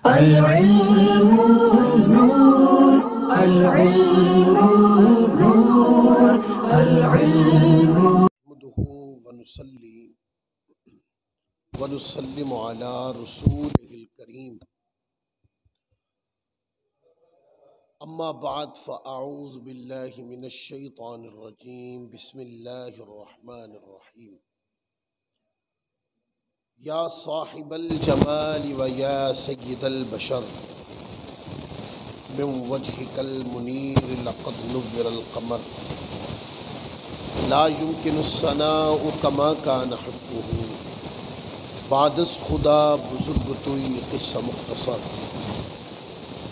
العلم نور، العلم نور، العلم نحمده ونصلي ونسلم على رسوله الكريم اما بعد فاعوذ بالله من الشيطان الرجيم بسم الله الرحمن الرحيم یا صاحب الجمال ویا سید البشر من وجهك المنير لقد نور القمر لا يمكن الثناء كما كان حقه بعد از خدا بزرگ توی قصہ مختصر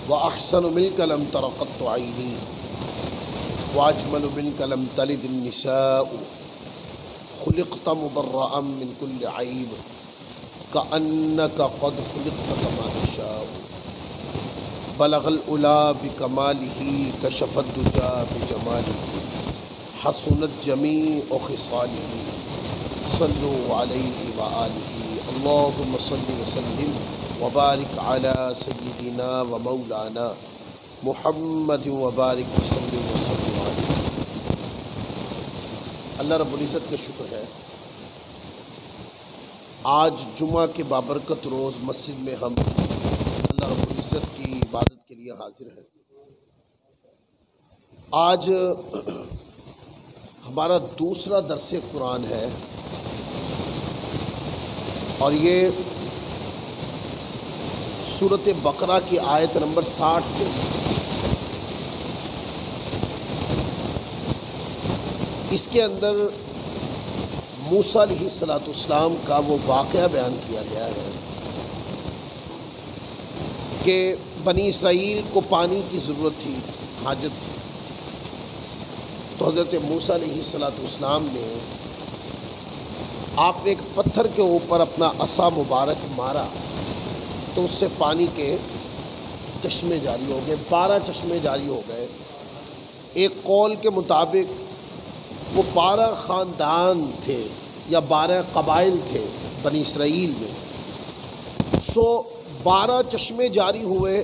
وأحسن منك لم تر قط عيني وأجمل منك لم تلد النساء خلقت مبرأ من كل عيب كأنك قد خلقت كما تشاء بلغ العلا بكماله كشف الدجى بجماله حسنت جميع خصاله صلوا عليه وآله اللهم صل وسلم وبارك على سيدنا ومولانا محمد وبارك وسلم وسلم علیہ۔ اللہ رب العزت کا شکر ہے، آج جمعہ کے بابرکت روز مسجد میں ہم اللہ رب العزت کی عبادت کے لیے حاضر ہیں۔ آج ہمارا دوسرا درس قرآن ہے اور یہ سورۃ بقرہ کی آیت نمبر 60 سے اس کے اندر موسیٰ علیہ السلام کا وہ واقعہ بیان کیا گیا ہے کہ بنی اسرائیل کو پانی کی ضرورت تھی، حاجت تھی، تو حضرت موسیٰ علیہ السلام نے آپ نے ایک پتھر کے اوپر اپنا عصا مبارک مارا تو اس سے پانی کے چشمے جاری ہو گئے، 12 چشمے جاری ہو گئے۔ ایک قول کے مطابق وہ 12 خاندان تھے یا 12 قبائل تھے بنی اسرائیل میں، 12 چشمے جاری ہوئے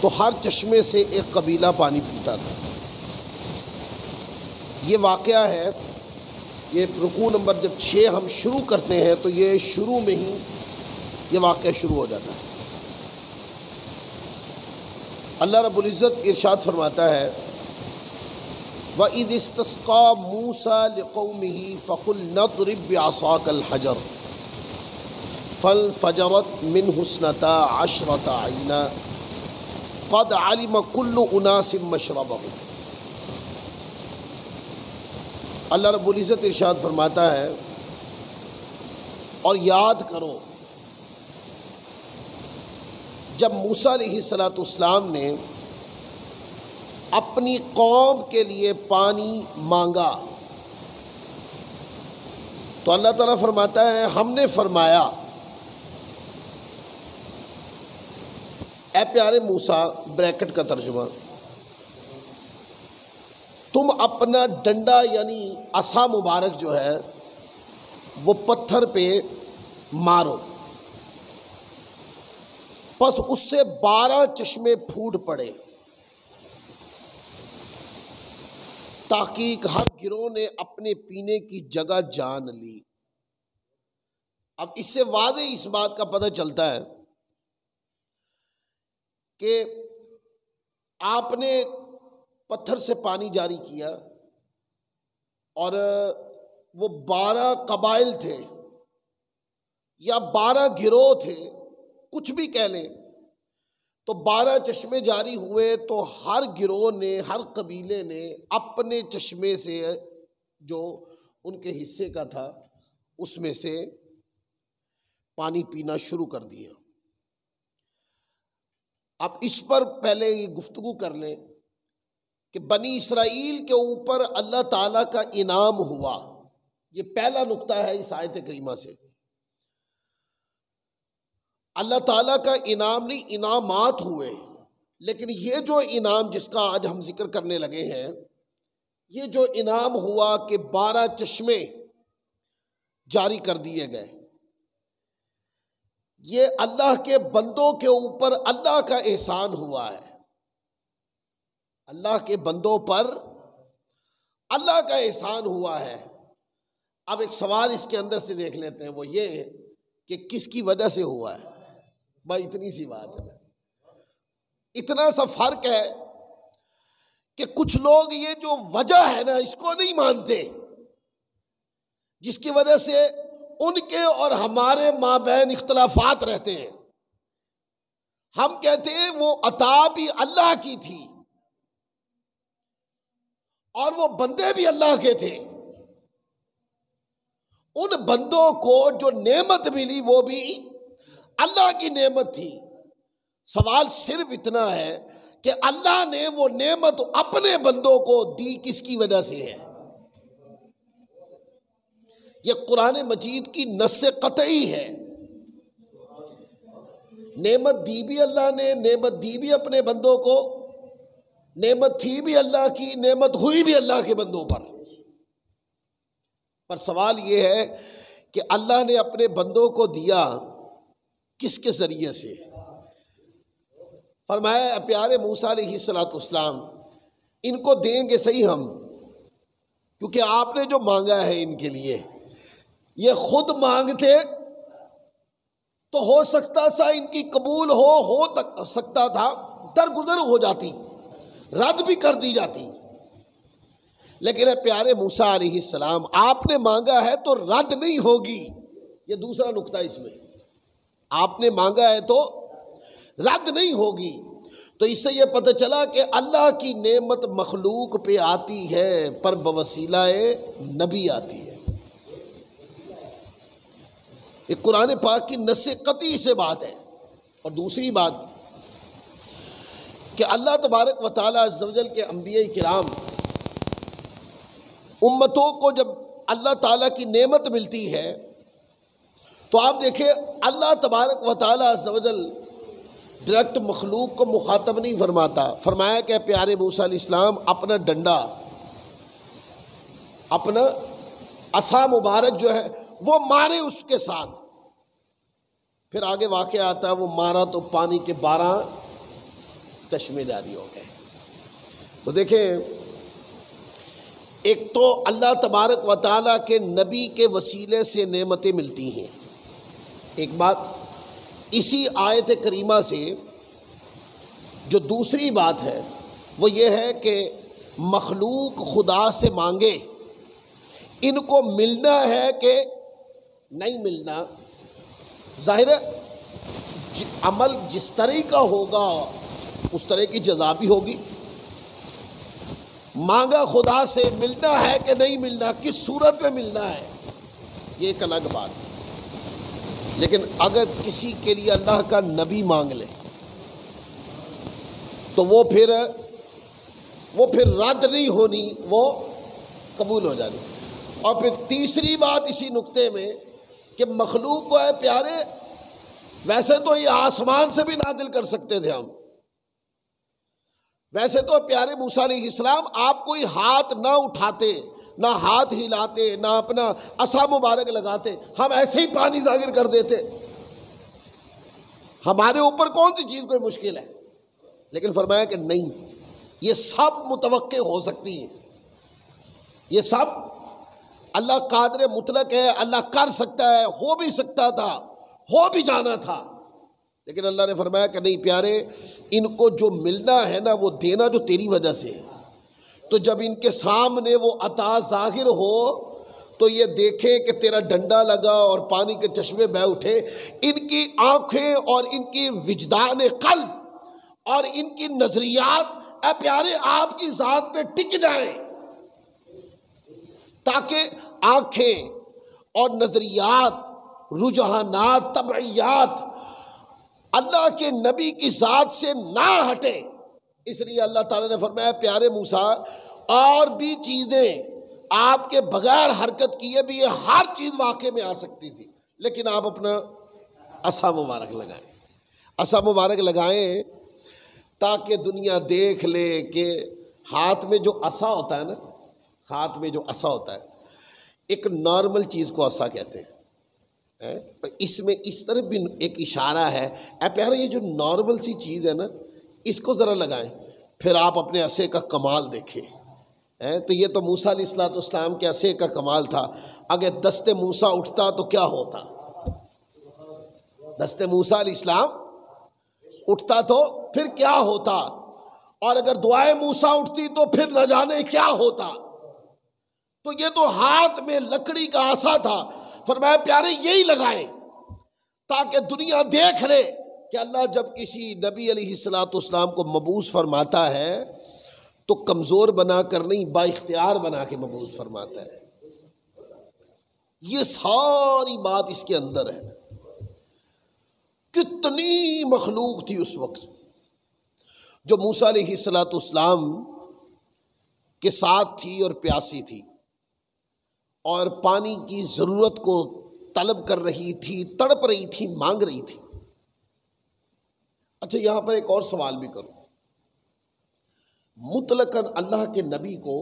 تو ہر چشمے سے ایک قبیلہ پانی پیتا تھا۔ یہ واقعہ ہے، یہ رکوع نمبر جب 6 ہم شروع کرتے ہیں تو یہ شروع میں ہی یہ واقعہ شروع ہو جاتا ہے۔ اللہ رب العزت ارشاد فرماتا ہے وَإِذِ اسْتَسْقَىٰ مُوسَىٰ لِقَوْمِهِ فَقُلْنَا اضْرِب بِّعَصَاكَ الْحَجَرَ فَانفَجَرَتْ مِنْهُ اثْنَتَا عَشْرَةَ عَيْنًا قَدْ عَلِمَ كُلُّ أُنَاسٍ مَّشْرَبَهُمْ۔ اللہ رب العزت ارشاد فرماتا ہے اور یاد کرو جب موسیٰ علیہ السلام نے اپنی قوم کے لیے پانی مانگا تو اللہ تعالیٰ فرماتا ہے ہم نے فرمایا اے پیارے موسیٰ، بریکٹ کا ترجمہ، تم اپنا ڈنڈا یعنی عصا مبارک جو ہے وہ پتھر پہ مارو، پس اس سے 12 چشمے پھوٹ پڑے۔ تحقیق ہر گروہ نے اپنے پینے کی جگہ جان لی۔ اب اس سے واضح اس بات کا پتہ چلتا ہے کہ آپ نے پتھر سے پانی جاری کیا اور وہ 12 قبائل تھے یا 12 گروہ تھے، کچھ بھی کہہ لیں، تو 12 چشمے جاری ہوئے تو ہر گروہ نے، ہر قبیلے نے اپنے چشمے سے جو ان کے حصے کا تھا اس میں سے پانی پینا شروع کر دیا۔ اب اس پر پہلے یہ گفتگو کر لیں کہ بنی اسرائیل کے اوپر اللہ تعالیٰ کا انعام ہوا، یہ پہلا نقطہ ہے اس آیت کریمہ سے۔ اللہ تعالیٰ کا انعام نہیں، انعامات ہوئے، لیکن یہ جو انعام جس کا آج ہم ذکر کرنے لگے ہیں، یہ جو انعام ہوا کہ 12 چشمے جاری کر دیے گئے، یہ اللہ کے بندوں کے اوپر اللہ کا احسان ہوا ہے، اللہ کے بندوں پر اللہ کا احسان ہوا ہے۔ اب ایک سوال اس کے اندر سے دیکھ لیتے ہیں، وہ یہ کہ کس کی وجہ سے ہوا ہے؟ بھائی اتنی سی بات ہے، اتنا سا فرق ہے کہ کچھ لوگ یہ جو وجہ ہے نا اس کو نہیں مانتے، جس کی وجہ سے ان کے اور ہمارے مابین اختلافات رہتے ہیں۔ ہم کہتے ہیں وہ عطا بھی اللہ کی تھی اور وہ بندے بھی اللہ کے تھے، ان بندوں کو جو نعمت ملی وہ بھی اللہ کی نعمت تھی۔ سوال صرف اتنا ہے کہ اللہ نے وہ نعمت اپنے بندوں کو دی کس کی وجہ سے ہے؟ یہ قرآن مجید کی نص قطعی ہے۔ نعمت دی بھی اللہ نے، نعمت دی بھی اپنے بندوں کو، نعمت تھی بھی اللہ کی، نعمت ہوئی بھی اللہ کے بندوں پر سوال یہ ہے کہ اللہ نے اپنے بندوں کو دیا کس کے ذریعے سے؟ فرمایا پیارے موسیٰ علیہ السلام ان کو دیں گے صحیح ہم، کیونکہ آپ نے جو مانگا ہے ان کے لیے، یہ خود مانگتے تو ہو سکتا تھا ان کی قبول ہو سکتا تھا، درگزر ہو جاتی، رد بھی کر دی جاتی، لیکن پیارے موسیٰ علیہ السلام آپ نے مانگا ہے تو رد نہیں ہوگی۔ یہ دوسرا نقطہ اس میں، آپ نے مانگا ہے تو رد نہیں ہوگی۔ تو اس سے یہ پتہ چلا کہ اللہ کی نعمت مخلوق پہ آتی ہے پر بوسیلہ نبی آتی ہے۔ یہ قرآن پاک کی نص قطعی سے بات ہے۔ اور دوسری بات کہ اللہ تبارک و تعالیٰ عز و جل کے انبیاء کرام امتوں کو جب اللہ تعالیٰ کی نعمت ملتی ہے تو آپ دیکھیں اللہ تبارک و تعالیٰ عز و جل ڈائریکٹ مخلوق کو مخاطب نہیں فرماتا۔ فرمایا کہ پیارے موسیٰ علیہ السلام اپنا ڈنڈا، اپنا عصا مبارک جو ہے وہ مارے اس کے ساتھ، پھر آگے واقعہ آتا ہے وہ مارا تو پانی کے 12 چشمے جاری ہو گئے۔ تو دیکھیں ایک تو اللہ تبارک و تعالیٰ کے نبی کے وسیلے سے نعمتیں ملتی ہیں، ایک بات اسی آیت کریمہ سے۔ جو دوسری بات ہے وہ یہ ہے کہ مخلوق خدا سے مانگے، ان کو ملنا ہے کہ نہیں ملنا، ظاہر ہے عمل جس طرح کا ہوگا اس طرح کی جزا بھی ہوگی۔ مانگا خدا سے، ملنا ہے کہ نہیں ملنا، کس صورت میں ملنا ہے یہ ایک الگ بات ہے۔ لیکن اگر کسی کے لیے اللہ کا نبی مانگ لے تو وہ پھر رد نہیں ہونی، وہ قبول ہو جانی۔ اور پھر تیسری بات اسی نقطے میں کہ مخلوق کو ہے پیارے، ویسے تو یہ آسمان سے بھی نازل کر سکتے تھے ہم، ویسے تو پیارے موسیٰ علیہ السلام آپ کوئی ہاتھ نہ اٹھاتے، نہ ہاتھ ہلاتے، نہ اپنا عصا مبارک لگاتے، ہم ایسے ہی پانی ظاہر کر دیتے، ہمارے اوپر کون سی چیز کوئی مشکل ہے؟ لیکن فرمایا کہ نہیں، یہ سب متوقع ہو سکتی ہیں، یہ سب اللہ قادر مطلق ہے، اللہ کر سکتا ہے، ہو بھی سکتا تھا، ہو بھی جانا تھا، لیکن اللہ نے فرمایا کہ نہیں پیارے، ان کو جو ملنا ہے نا وہ دینا جو تیری وجہ سے ہے۔ تو جب ان کے سامنے وہ عطا ظاہر ہو تو یہ دیکھیں کہ تیرا ڈنڈا لگا اور پانی کے چشمے بہہ اٹھے، ان کی آنکھیں اور ان کی وجدان قلب اور ان کی نظریات اے پیارے آپ کی ذات پہ ٹک جائیں، تاکہ آنکھیں اور نظریات، رجحانات، طبعیات اللہ کے نبی کی ذات سے نہ ہٹے۔ اس لیے اللہ تعالیٰ نے فرمایا پیارے موسیٰ اور بھی چیزیں آپ کے بغیر حرکت کیے بھی یہ ہر چیز واقع میں آ سکتی تھی، لیکن آپ اپنا عصا مبارک لگائیں، عصا مبارک لگائیں تاکہ دنیا دیکھ لے کہ ہاتھ میں جو عصا ہوتا ہے نا، ہاتھ میں جو عصا ہوتا ہے، ایک نارمل چیز کو عصا کہتے ہیں، اس میں اس طرح بھی ایک اشارہ ہے، اے پیارے یہ جو نارمل سی چیز ہے نا اس کو ذرا لگائیں، پھر آپ اپنے عصے کا کمال دیکھیں۔ تو یہ تو موسیٰ علیہ السلام کے عصے کا کمال تھا، اگر دست موسیٰ اٹھتا تو کیا ہوتا؟ دست موسیٰ علیہ السلام اٹھتا تو پھر کیا ہوتا، اور اگر دعائے موسیٰ اٹھتی تو پھر نہ جانے کیا ہوتا۔ تو یہ تو ہاتھ میں لکڑی کا عصا تھا، فرمایا پیارے یہی لگائیں تاکہ دنیا دیکھ لے کہ اللہ جب کسی نبی علیہ السلام کو مبعوث فرماتا ہے تو کمزور بنا کر نہیں، با اختیار بنا کے مبعوث فرماتا ہے۔ یہ ساری بات اس کے اندر ہے۔ کتنی مخلوق تھی اس وقت جو موسیٰ علیہ السلام کے ساتھ تھی اور پیاسی تھی اور پانی کی ضرورت کو طلب کر رہی تھی، تڑپ رہی تھی، مانگ رہی تھی۔ اچھا یہاں پر ایک اور سوال بھی کروں، مطلقاً اللہ کے نبی کو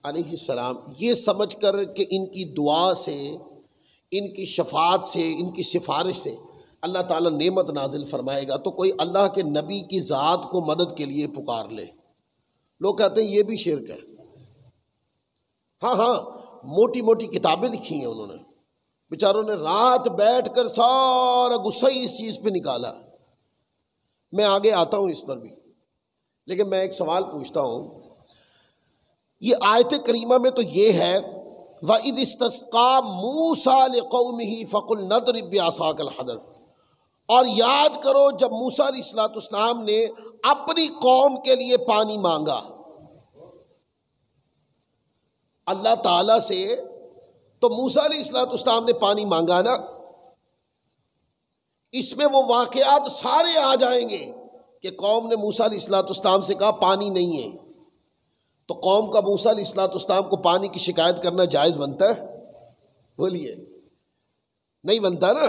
علیہ السلام یہ سمجھ کر کہ ان کی دعا سے، ان کی شفاعت سے، ان کی سفارش سے اللہ تعالیٰ نعمت نازل فرمائے گا، تو کوئی اللہ کے نبی کی ذات کو مدد کے لیے پکار لے، لوگ کہتے ہیں یہ بھی شرک ہے۔ ہاں موٹی موٹی کتابیں لکھی ہیں انہوں نے، بیچاروں نے رات بیٹھ کر سارا غصہ ہی اس چیز پہ نکالا۔ میں آگے آتا ہوں اس پر بھی، لیکن میں ایک سوال پوچھتا ہوں، یہ آیت کریمہ میں تو یہ ہے وَإِذِ اسْتَسْقَىٰ مُوسَىٰ لِقَوْمِهِ فَقُلْ نَضْرِب بِّعَصَاكَ الْحَجَرَ، اور یاد کرو جب موسیٰ علیہ السلام نے اپنی قوم کے لیے پانی مانگا اللہ تعالیٰ سے، تو موسیٰ علیہ السلام نے پانی مانگا نا، اس میں وہ واقعات سارے آ جائیں گے کہ قوم نے موسیٰ علیہ السلام سے کہا پانی نہیں ہے، تو قوم کا موسیٰ علیہ السلام کو پانی کی شکایت کرنا جائز بنتا ہے؟ بولیے نہیں بنتا نا۔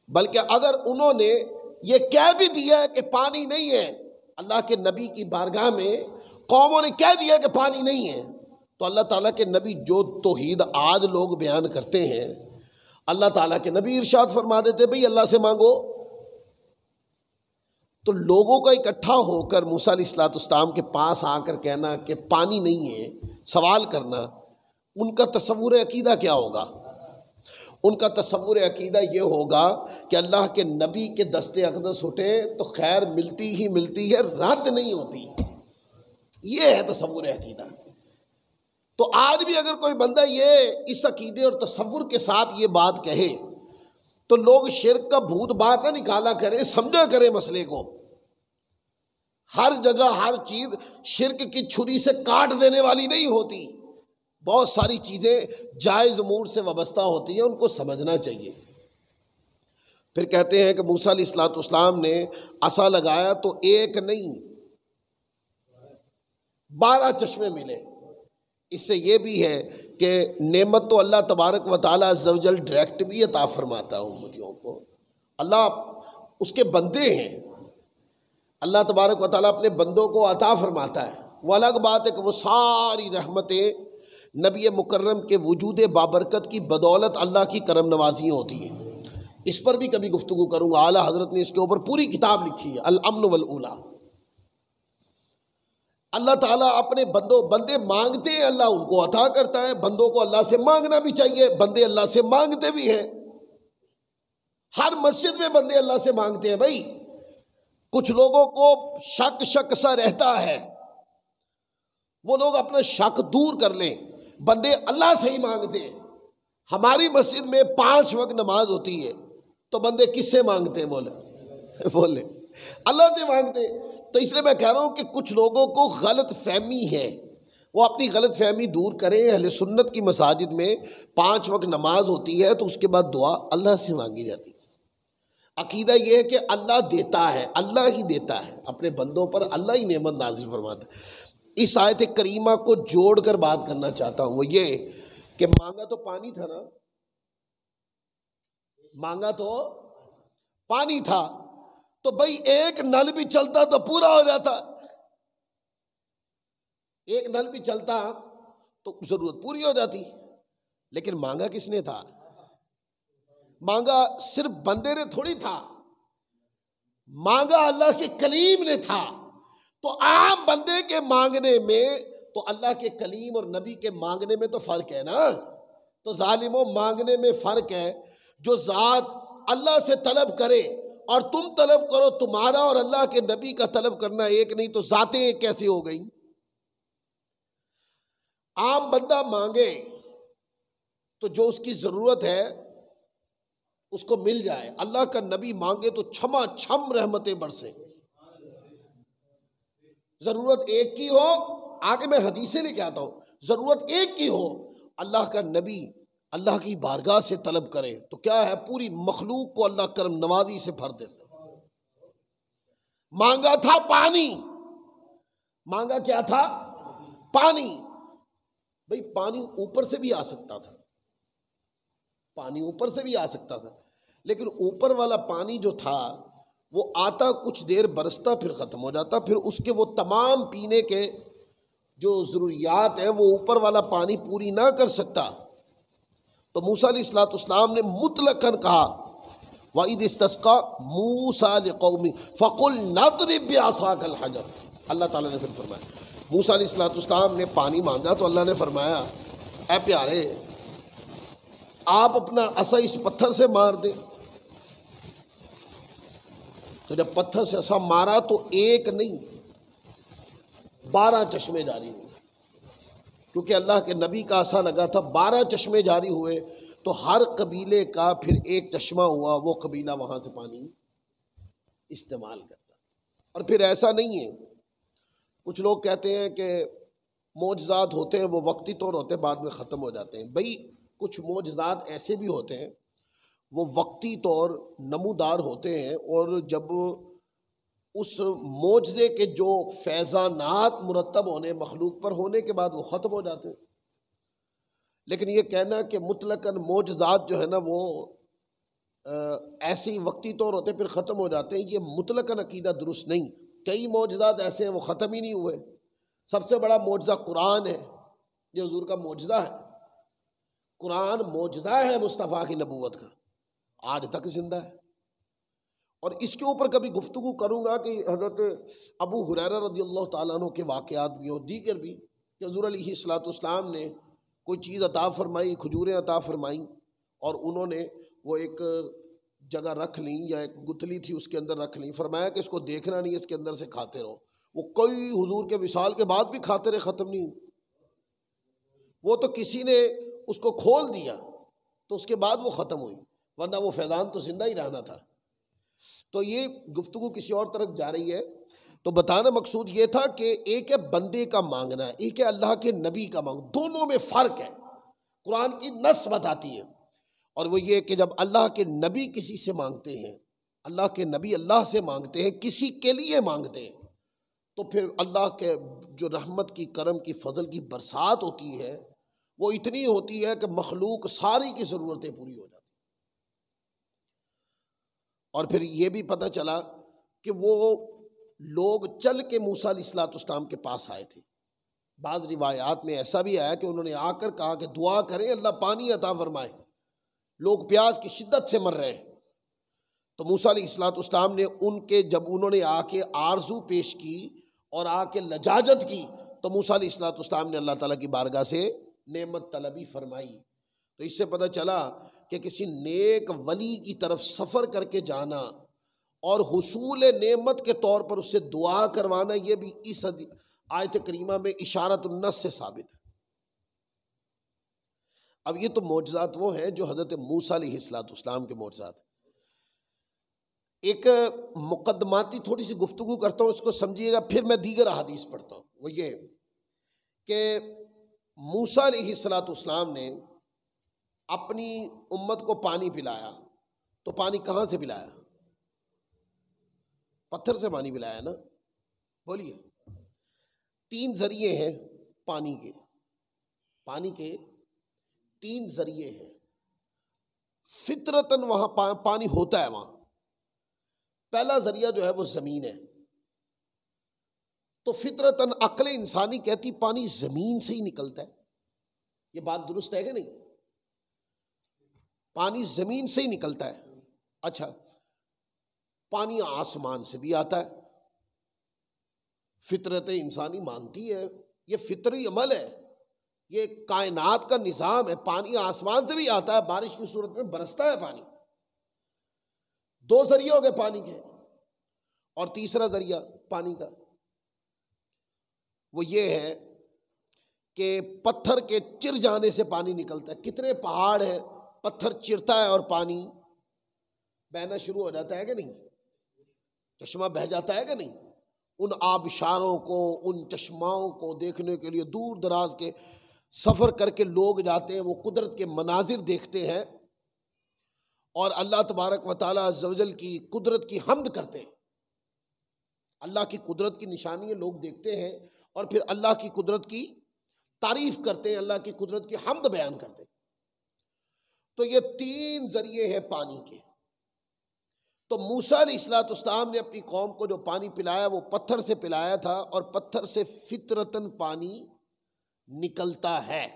بلکہ اگر انہوں نے یہ کہہ بھی دیا کہ پانی نہیں ہے، اللہ کے نبی کی بارگاہ میں قوموں نے کہہ دیا کہ پانی نہیں ہے، تو اللہ تعالیٰ کے نبی جو توحید آج لوگ بیان کرتے ہیں، اللہ تعالیٰ کے نبی ارشاد فرما دیتے بھئی اللہ سے مانگو۔ تو لوگوں کا اکٹھا ہو کر موسیٰ علیہ السلام کے پاس آ کر کہنا کہ پانی نہیں ہے، سوال کرنا، ان کا تصور عقیدہ کیا ہوگا؟ ان کا تصور عقیدہ یہ ہوگا کہ اللہ کے نبی کے دست اقدس اٹھے تو خیر ملتی ہی ملتی ہے، رد نہیں ہوتی۔ یہ ہے تصور عقیدہ۔ تو آج بھی اگر کوئی بندہ یہ اس عقیدے اور تصور کے ساتھ یہ بات کہے تو لوگ شرک کا بھوت بات نہ نکالا کریں، سمجھا کریں مسئلے کو۔ ہر جگہ ہر چیز شرک کی چھری سے کاٹ دینے والی نہیں ہوتی، بہت ساری چیزیں جائز امور سے وابستہ ہوتی ہیں، ان کو سمجھنا چاہیے۔ پھر کہتے ہیں کہ موسیٰ علیہ السلام نے عصا لگایا تو ایک نہیں 12 چشمے ملے۔ اس سے یہ بھی ہے کہ نعمت تو اللہ تبارک و تعالیٰ عز و جل ڈائریکٹ بھی عطا فرماتا ہے امتیوں کو، اللہ اس کے بندے ہیں، اللہ تبارک و تعالیٰ اپنے بندوں کو عطا فرماتا ہے۔ وہ الگ بات ہے کہ وہ ساری رحمتیں نبی مکرم کے وجود بابرکت کی بدولت اللہ کی کرم نوازیاں ہوتی ہیں۔ اس پر بھی کبھی گفتگو کروں گا، اعلیٰ حضرت نے اس کے اوپر پوری کتاب لکھی ہے، الامن والاولیٰ۔ اللہ تعالیٰ اپنے بندے مانگتے ہیں، اللہ ان کو عطا کرتا ہے۔ بندوں کو اللہ سے مانگنا بھی چاہیے، بندے اللہ سے مانگتے بھی ہیں۔ ہر مسجد میں بندے اللہ سے مانگتے ہیں۔ بھائی کچھ لوگوں کو شک سا رہتا ہے، وہ لوگ اپنا شک دور کر لیں، بندے اللہ سے ہی مانگتے ہیں۔ ہماری مسجد میں 5 وقت نماز ہوتی ہے تو بندے کس سے مانگتے ہیں؟ بولے اللہ سے مانگتے ہیں۔ تو اس لیے میں کہہ رہا ہوں کہ کچھ لوگوں کو غلط فہمی ہے، وہ اپنی غلط فہمی دور کریں۔ اہل سنت کی مساجد میں 5 وقت نماز ہوتی ہے تو اس کے بعد دعا اللہ سے مانگی جاتی ہے۔ عقیدہ یہ ہے کہ اللہ دیتا ہے، اللہ ہی دیتا ہے، اپنے بندوں پر اللہ ہی نعمت نازل فرماتا ہے۔ اس آیت کریمہ کو جوڑ کر بات کرنا چاہتا ہوں، وہ یہ کہ مانگا تو پانی تھا نا، مانگا تو پانی تھا، تو بھائی ایک نل بھی چلتا تو پورا ہو جاتا، ایک نل بھی چلتا تو ضرورت پوری ہو جاتی، لیکن مانگا کس نے تھا؟ مانگا صرف بندے نے تھوڑی تھا، مانگا اللہ کے کلیم نے تھا۔ تو عام بندے کے مانگنے میں تو اللہ کے کلیم اور نبی کے مانگنے میں تو فرق ہے نا۔ تو ظالموں، مانگنے میں فرق ہے۔ جو ذات اللہ سے طلب کرے اور تم طلب کرو، تمہارا اور اللہ کے نبی کا طلب کرنا ایک نہیں، تو ذاتیں ایک کیسے ہو گئی؟ عام بندہ مانگے تو جو اس کی ضرورت ہے اس کو مل جائے، اللہ کا نبی مانگے تو چھما چھم رحمتیں برسیں۔ ضرورت ایک کی ہو، آگے میں حدیثیں لے کے آتا ہوں، ضرورت ایک کی ہو، اللہ کا نبی اللہ کی بارگاہ سے طلب کرے تو کیا ہے، پوری مخلوق کو اللہ کرم نوازی سے بھر دیتا۔ مانگا تھا پانی، مانگا کیا تھا؟ پانی۔ بھئی پانی اوپر سے بھی آ سکتا تھا، پانی اوپر سے بھی آ سکتا تھا، لیکن اوپر والا پانی جو تھا وہ آتا کچھ دیر برستا پھر ختم ہو جاتا، پھر اس کے وہ تمام پینے کے جو ضروریات ہیں وہ اوپر والا پانی پوری نہ کر سکتا۔ تو موسیٰ علیہ السلام نے مطلقاً کہا وَإِذِ اسْتَسْقَىٰ مُوسَىٰ لِقَوْمِهِ فَقُلْ نَضْرِب بِّعَصَاكَ الْحَجَرَ۔ اللہ تعالیٰ نے پھر فرمایا، موسیٰ علیہ السلام نے پانی مانگا تو اللہ نے فرمایا، اے پیارے آپ اپنا عصا اس پتھر سے مار دیں۔ تو جب پتھر سے عصا مارا تو ایک نہیں 12 چشمے جاری ہوئے، کیونکہ اللہ کے نبی کا عصا لگا تھا، 12 چشمے جاری ہوئے، تو ہر قبیلے کا پھر ایک چشمہ ہوا، وہ قبیلہ وہاں سے پانی استعمال کرتا۔ اور پھر ایسا نہیں ہے، کچھ لوگ کہتے ہیں کہ معجزات ہوتے ہیں وہ وقتی طور ہوتے ہیں، بعد میں ختم ہو جاتے ہیں۔ بھئی کچھ معجزات ایسے بھی ہوتے ہیں وہ وقتی طور نمودار ہوتے ہیں، اور جب اس معجزے کے جو فیضانات مرتب ہونے مخلوق پر ہونے کے بعد وہ ختم ہو جاتے ہیں۔ لیکن یہ کہنا کہ مطلقاً معجزات جو ہے نا وہ ایسے ہی وقتی طور ہوتے پھر ختم ہو جاتے ہیں، یہ مطلقاً عقیدہ درست نہیں۔ کئی معجزات ایسے ہیں وہ ختم ہی نہیں ہوئے۔ سب سے بڑا معجزہ قرآن ہے، یہ حضور کا معجزہ ہے۔ قرآن معجزہ ہے مصطفیٰ کی نبوت کا، آج تک زندہ ہے۔ اور اس کے اوپر کبھی گفتگو کروں گا کہ حضرت ابو ہریرہ رضی اللہ تعالیٰ عنہ کے واقعات بھی اور دیگر بھی، کہ حضور علیہ السلام نے کوئی چیز عطا فرمائی، کھجوریں عطا فرمائیں، اور انہوں نے وہ ایک جگہ رکھ لیں، یا ایک گتھلی تھی اس کے اندر رکھ لیں، فرمایا کہ اس کو دیکھنا نہیں، اس کے اندر سے کھاتے رہو۔ وہ کئی حضور کے وصال کے بعد بھی کھاتے رہے، ختم نہیں ہوئی۔ وہ تو کسی نے اس کو کھول دیا تو اس کے بعد وہ ختم ہوئی، ورنہ وہ فیضان تو زندہ ہی رہنا تھا۔ تو یہ گفتگو کسی اور طرف جا رہی ہے۔ تو بتانا مقصود یہ تھا کہ ایک ہے بندے کا مانگنا، ایک ہے اللہ کے نبی کا مانگنا، دونوں میں فرق ہے۔ قرآن کی نص بتاتی ہے، اور وہ یہ کہ جب اللہ کے نبی کسی سے مانگتے ہیں، اللہ کے نبی اللہ سے مانگتے ہیں، کسی کے لیے مانگتے ہیں، تو پھر اللہ کے جو رحمت کی، کرم کی، فضل کی برسات ہوتی ہے وہ اتنی ہوتی ہے کہ مخلوق ساری کی ضرورتیں پوری ہو جاتی۔ اور پھر یہ بھی پتہ چلا کہ وہ لوگ چل کے موسیٰ علیہ السلام کے پاس آئے تھے۔ بعض روایات میں ایسا بھی آیا کہ انہوں نے آ کر کہا کہ دعا کریں اللہ پانی عطا فرمائے، لوگ پیاس کی شدت سے مر رہے ہیں۔ تو موسیٰ علیہ السلام نے جب انہوں نے آ کے آرزو پیش کی اور آ کے لجاجت کی، تو موسیٰ علیہ السلام نے اللہ تعالیٰ کی بارگاہ سے نعمت طلبی فرمائی۔ تو اس سے پتہ چلا کہ کسی نیک ولی کی طرف سفر کر کے جانا اور حصول نعمت کے طور پر اس سے دعا کروانا، یہ بھی اس آیت کریمہ میں اشارت النص سے ثابت ہے۔ اب یہ تو معجزات وہ ہیں جو حضرت موسیٰ علیہ السلام کے معجزات ہیں۔ ایک مقدماتی تھوڑی سی گفتگو کرتا ہوں، اس کو سمجھیے گا، پھر میں دیگر احادیث پڑھتا ہوں۔ وہ یہ کہ موسیٰ علیہ السلام نے اپنی امت کو پانی پلایا، تو پانی کہاں سے پلایا؟ پتھر سے پانی پلایا نا؟ بولیے۔ 3 ذریعے ہیں پانی کے 3 ذریعے ہیں۔ فطرتاً وہاں پانی ہوتا ہے وہاں۔ پہلا ذریعہ جو ہے وہ زمین ہے، تو فطرتاً عقل انسانی کہتی پانی زمین سے ہی نکلتا ہے۔ یہ بات درست ہے کہ نہیں؟ پانی زمین سے ہی نکلتا ہے. اچھا، پانی آسمان سے بھی آتا ہے. فطرت انسانی مانتی ہے، یہ فطری عمل ہے، یہ کائنات کا نظام ہے. پانی آسمان سے بھی آتا ہے، بارش کی صورت میں برستا ہے پانی. دو ذریعے ہو گئے پانی کے. اور تیسرا ذریعہ پانی کا وہ یہ ہے کہ پتھر کے چر جانے سے پانی نکلتا ہے. کتنے پہاڑ ہیں، پتھر چرتا ہے اور پانی بہنا شروع ہو جاتا ہے کہ نہیں؟ چشمہ بہہ جاتا ہے کہ نہیں؟ ان آبشاروں کو، ان چشماؤں کو دیکھنے کے لیے دور دراز کے سفر کر کے لوگ جاتے ہیں، وہ قدرت کے مناظر دیکھتے ہیں اور اللہ تبارک و تعالیٰ عز و جل کی قدرت کی حمد کرتے ہیں. اللہ کی قدرت کی نشانیاں لوگ دیکھتے ہیں اور پھر اللہ کی قدرت کی تعریف کرتے ہیں، اللہ کی قدرت کی حمد بیان کرتے ہیں. تو یہ تین ذریعے ہیں پانی کے. تو موسیٰ علیہ السلام نے اپنی قوم کو جو پانی پلایا وہ پتھر سے پلایا تھا، اور پتھر سے فطرتاً پانی نکلتا ہے.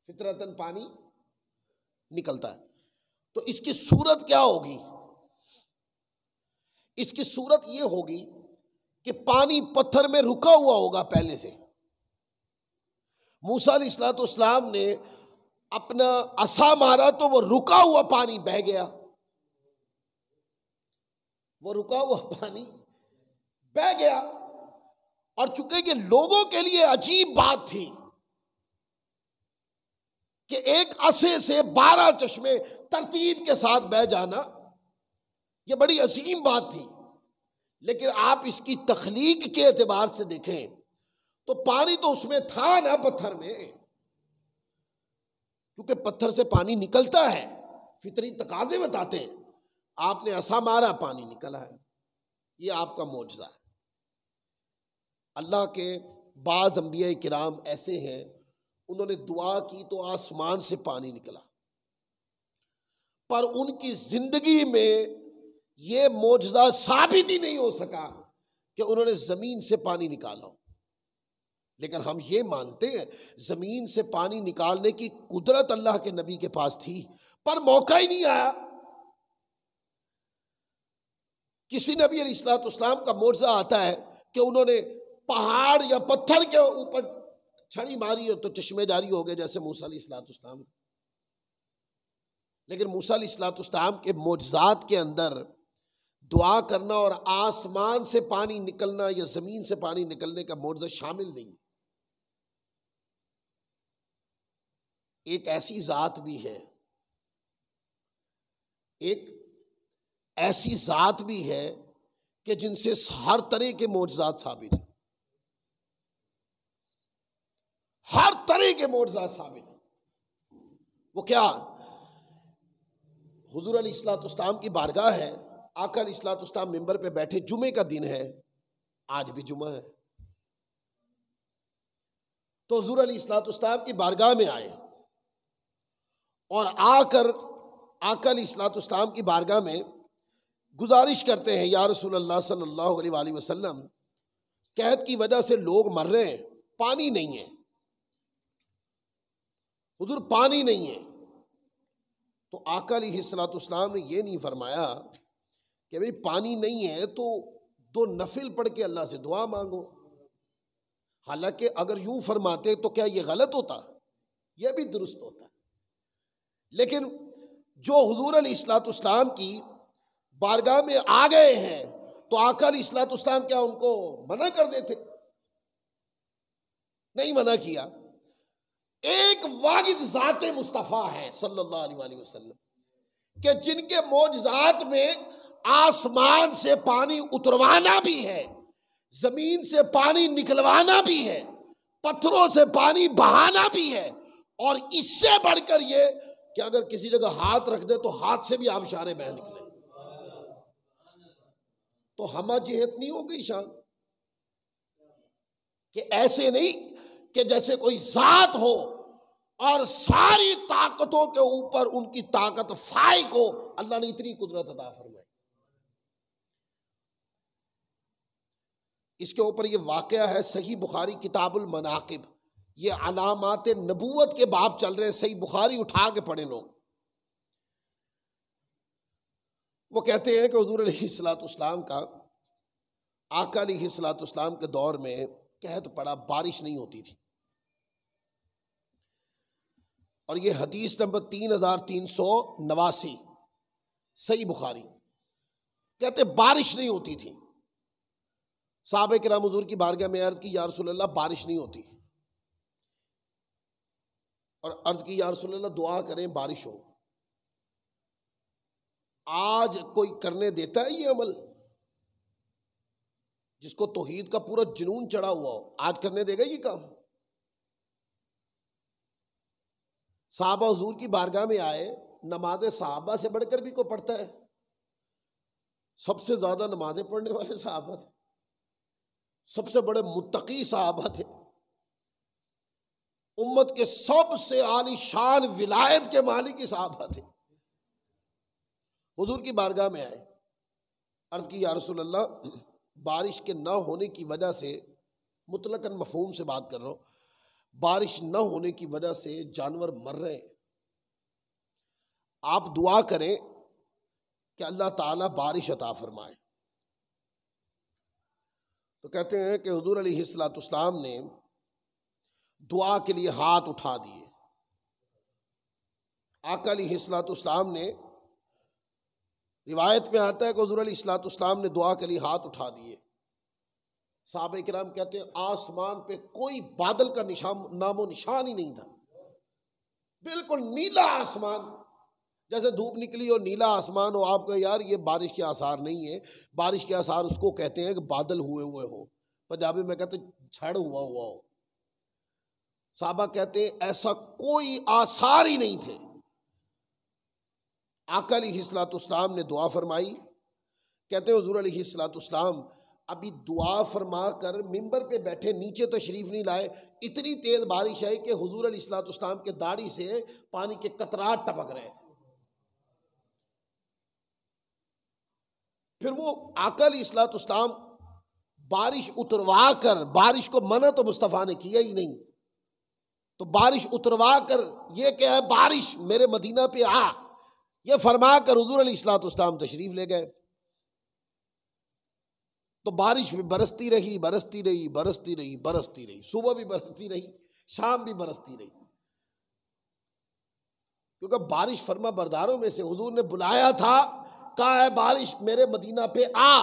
فطرتاً پانی نکلتا ہے. تو اس کی صورت کیا ہوگی؟ اس کی صورت یہ ہوگی کہ پانی پتھر میں رکا ہوا ہوگا پہلے سے. موسیٰ علیہ السلام نے اپنا عصا مارا تو وہ رکا ہوا پانی بہہ گیا. وہ رکا ہوا پانی بہہ گیا. اور چونکہ کہ لوگوں کے لیے عجیب بات تھی کہ ایک عصے سے 12 چشمے ترتیب کے ساتھ بہہ جانا، یہ بڑی عظیم بات تھی. لیکن آپ اس کی تخلیق کے اعتبار سے دیکھیں تو پانی تو اس میں تھا نا، پتھر میں، کیونکہ پتھر سے پانی نکلتا ہے، فطری تقاضے بتاتے ہیں. آپ نے عصا مارا، پانی نکلا ہے. یہ آپ کا معجزہ ہے. اللہ کے بعض انبیاء کرام ایسے ہیں، انہوں نے دعا کی تو آسمان سے پانی نکلا، پر ان کی زندگی میں یہ معجزہ ثابت ہی نہیں ہو سکا کہ انہوں نے زمین سے پانی نکالا ہو. لیکن ہم یہ مانتے ہیں زمین سے پانی نکالنے کی قدرت اللہ کے نبی کے پاس تھی، پر موقع ہی نہیں آیا. کسی نبی علیہ السلام کا معجزہ آتا ہے کہ انہوں نے پہاڑ یا پتھر کے اوپر چھڑی ماری ہو تو چشمے جاری ہو گئے، جیسے موسیٰ علیہ السلام. لیکن موسیٰ علیہ السلام کے معجزات کے اندر دعا کرنا اور آسمان سے پانی نکلنا یا زمین سے پانی نکلنے کا معجزہ شامل نہیں. ایک ایسی ذات بھی ہے، ایک ایسی ذات بھی ہے کہ جن سے ہر طرح کے معجزات ثابت ہیں. ہر طرح کے معجزات ثابت ہیں. وہ کیا؟ حضور علیہ السلام کی بارگاہ ہے، آقا علیہ السلام ممبر پہ بیٹھے، جمعے کا دن ہے، آج بھی جمعہ ہے، تو حضور علیہ السلام کی بارگاہ میں آئے اور آ کر آقا علیہ السلام کی بارگاہ میں گزارش کرتے ہیں، یا رسول اللہ صلی اللہ علیہ وآلہ وسلم، قحط کی وجہ سے لوگ مر رہے ہیں، پانی نہیں ہے، حضور پانی نہیں ہے. تو آقا علیہ السلام نے یہ نہیں فرمایا کہ بھئی پانی نہیں ہے تو 2 نفل پڑھ کے اللہ سے دعا مانگو. حالانکہ اگر یوں فرماتے تو کیا یہ غلط ہوتا؟ یہ بھی درست ہوتا. لیکن جو حضور علیہ السلام کی بارگاہ میں آ گئے ہیں تو آقا علیہ السلام کیا ان کو منع کر دیتے؟ نہیں منع کیا. ایک واحد ذات مصطفیٰ ہے صلی اللہ علیہ وآلہ وسلم کہ جن کے معجزات میں آسمان سے پانی اتروانا بھی ہے، زمین سے پانی نکلوانا بھی ہے، پتھروں سے پانی بہانا بھی ہے، اور اس سے بڑھ کر یہ کہ اگر کسی جگہ ہاتھ رکھ دے تو ہاتھ سے بھی آبشاریں بہہ نکلے. تو ہمہ جہت نہیں ہو گئی شان کہ ایسے نہیں کہ جیسے کوئی ذات ہو اور ساری طاقتوں کے اوپر ان کی طاقت فائق ہو. اللہ نے اتنی قدرت عطا فرمائی. اس کے اوپر یہ واقعہ ہے صحیح بخاری کتاب المناقب، یہ علامات نبوت کے باب چل رہے ہیں، صحیح بخاری اٹھا کے پڑھیں لوگ. وہ کہتے ہیں کہ حضور علیہ الصلوۃ والسلام کا آقا علیہ الصلوۃ والسلام کے دور میں قحط پڑا، بارش نہیں ہوتی تھی، اور یہ حدیث نمبر 3389 صحیح بخاری، کہتے بارش نہیں ہوتی تھی۔ صحابہ کرام حضور کی بارگاہ میں عرض کی یا رسول اللہ بارش نہیں ہوتی، اور عرض کی یا رسول اللہ دعا کریں بارش ہو۔ آج کوئی کرنے دیتا ہے یہ عمل؟ جس کو توحید کا پورا جنون چڑھا ہوا ہو آج کرنے دے گا یہ کام؟ صحابہ حضور کی بارگاہ میں آئے، نماز صحابہ سے بڑھ کر بھی کوئی پڑھتا ہے؟ سب سے زیادہ نمازیں پڑھنے والے صحابہ تھے، سب سے بڑے متقی صحابہ تھے، امت کے سب سے عالی شان ولایت کے مالک کی صحابہ تھے، حضور کی بارگاہ میں آئے، عرض کی یا رسول اللہ بارش کے نہ ہونے کی وجہ سے، مطلقاً مفہوم سے بات کر رہا ہوں، بارش نہ ہونے کی وجہ سے جانور مر رہے ہیں، آپ دعا کریں کہ اللہ تعالیٰ بارش عطا فرمائے۔ تو کہتے ہیں کہ حضور علیہ الصلوۃ والسلام نے دعا کے لیے ہاتھ اٹھا دیے۔ آقا علیہ الصلوۃ والسلام نے، روایت میں آتا ہے کہ حضور علیہ الصلوۃ والسلام نے دعا کے لیے ہاتھ اٹھا دیے۔ صحابہ کرام کہتے ہیں آسمان پہ کوئی بادل کا نام و نشان ہی نہیں تھا، بالکل نیلا آسمان، جیسے دھوپ نکلی اور نیلا آسمان ہو، آپ کو یار یہ بارش کے آثار نہیں ہے۔ بارش کے آثار اس کو کہتے ہیں کہ بادل ہوئے ہوئے ہو، پنجابی میں کہتے ہیں جھڑ ہوا ہوا ہو۔ صحابہ کہتے ہیں ایسا کوئی آثار ہی نہیں تھے۔ آقا علیہ الصلوۃ والسلام نے دعا فرمائی، کہتے ہیں حضور علیہ الصلوۃ والسلام ابھی دعا فرما کر ممبر پہ بیٹھے، نیچے تشریف نہیں لائے، اتنی تیز بارش ہے کہ حضور علیہ الصلوۃ والسلام کے داڑھی سے پانی کے قطرات ٹپک رہے تھے۔ پھر وہ آقا علیہ الصلوۃ والسلام بارش اتروا کر، بارش کو منع تو مصطفیٰ نے کیا ہی نہیں، تو بارش اتروا کر یہ کہ ہے بارش میرے مدینہ پہ آ، یہ فرما کر حضور علیہ الصلوۃ والسلام تشریف لے گئے۔ تو بارش بھی برستی رہی، برستی رہی، برستی رہی، برستی رہی، صبح بھی برستی رہی، شام بھی برستی رہی، کیونکہ بارش فرما برداروں میں سے، حضور نے بلایا تھا، کہا ہے بارش میرے مدینہ پہ آ،